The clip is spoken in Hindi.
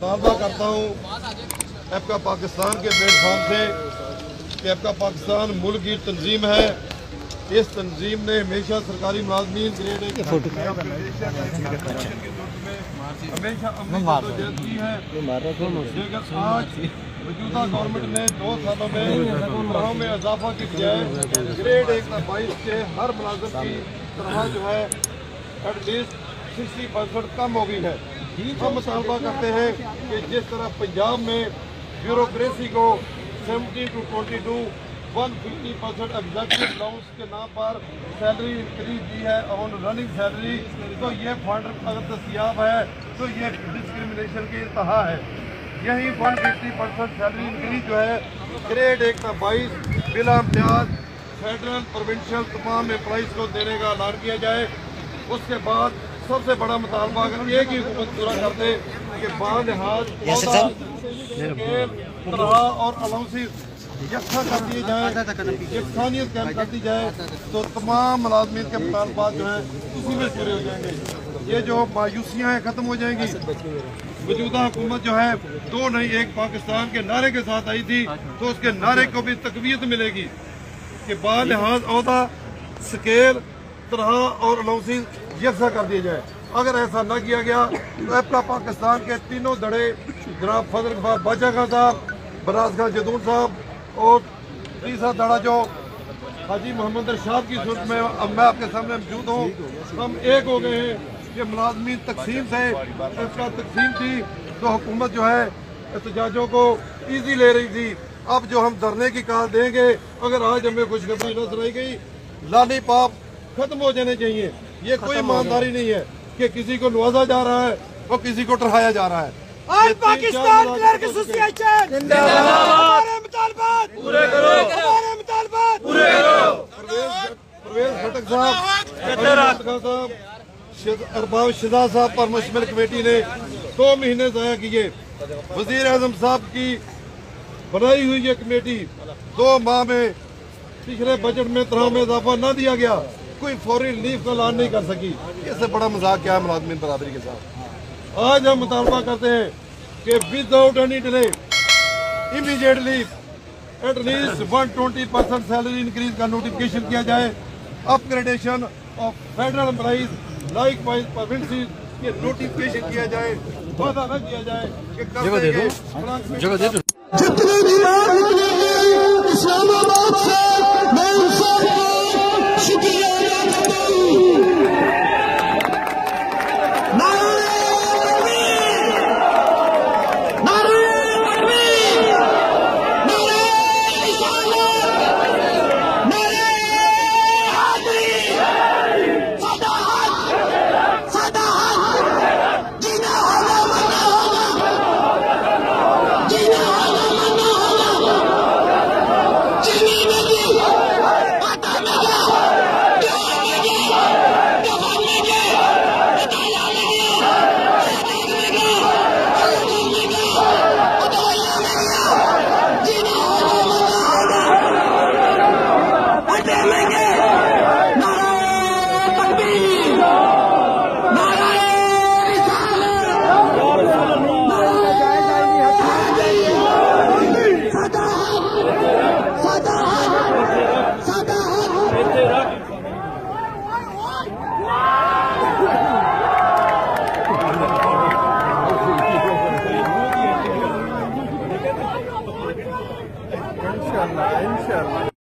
मुतालबा करता हूँ एपका पाकिस्तान के प्लेटफॉर्म से कि एपका पाकिस्तान मुल्क की तंजीम है। इस तंजीम ने हमेशा सरकारी मुलाजमीन ग्रेड ए हमेशा जदोजहद की है। आज मौजूदा गवर्नमेंट ने 2 सालों में तनख्वाहों में इजाफा की बजाय ग्रेड 1 से 22 के हर मुलाजिम की तनख्वाह जो है एटलीस्ट 60% कम हो गई है। हम मुतालबा करते हैं कि जिस तरह पंजाब में ब्यूरोक्रेसी को 70 to 22 150% एग्जीक्यूटिव अलाउंस के नाम पर सैलरी इंक्रीज दी है ऑन रनिंग सैलरी, तो ये फंड अगर दस्तियाब है तो ये डिस्क्रिमिनेशन की इंतहा है। यही 150% सैलरी इंक्रीज जो है ग्रेड 1 से 22 बिला इम्तियाज फेडरल प्रोविंशियल तमाम एम्प्लॉइज को देने का ऐलान किया जाए। उसके बाद सबसे बड़ा मुतालबा अगर एक ही हुकूमत पूरा कर दे कि बालिहाज और अलाउंसेस यकसा कर दिए जाए, यकसानियत कैम कर दी जाए, तो तमाम मुलाजमीन के मुतालबात जो हैं उसी में पूरे हो जाएंगे। ये जो मायूसियाँ हैं ख़त्म हो जाएंगी। मौजूदा हुकूमत जो है 2 नहीं 1 पाकिस्तान के नारे के साथ आई थी, तो उसके नारे को भी तकवीत मिलेगी कि बालिहाज औहदा स्केल तरह और अलाउंसेस यकसा कर दिए जाए। अगर ऐसा न किया गया तो एपका पाकिस्तान के तीनों धड़े जनाब फजल बादशाह खान साहब, बराज खान जदून साहब और तीसरा धड़ा जो हाजी मोहम्मद अरशाद की सूरत में अब मैं आपके सामने मौजूद हूँ, हम एक हो गए हैं। ये मुलाजमीन तकसीम से इसका तकसीम थी तो हुकूमत जो है एहतजाजों को ईजी ले रही थी। अब जो हम धरने की कॉल देंगे, अगर आज हमें खुशखबरी न सुनाई गई, लॉलीपॉप खत्म हो जाने चाहिए। ये कोई ईमानदारी नहीं है कि किसी को नवाजा जा रहा है और किसी को डराया जा रहा है। आज पाकिस्तान क्लर्क एसोसिएशन जिंदाबाद, मुतालबात पूरे करो, हमारे मुतालबात पूरे करो। परवेज खटक साहब, अरबाब शिजा साहब पर मुश्तमिल कमेटी ने 2 महीने ज़ाया किए। वज़ीर आज़म साहब की बनाई हुई ये कमेटी 2 माह में पिछले बजट में तनख्वाह में इजाफा न दिया गया, कोई फौरी रिलीफ का ऐलान नहीं कर सकी। इससे बड़ा मजाक क्या है मुलाजमीन बरादरी के साथ। आज हम मुतालबा करते हैं कि without any delay immediately at least 120% salary increase का नोटिफिकेशन किया जाए। Upgradation of federal employees like wise provinces के नोटिफिकेशन किया जाए। वादा न किया जाए कि जितने भी इस्लामाबाद से मैं उन सबको शुक्रिया अदा करता हूँ। इंशाअल्लाह।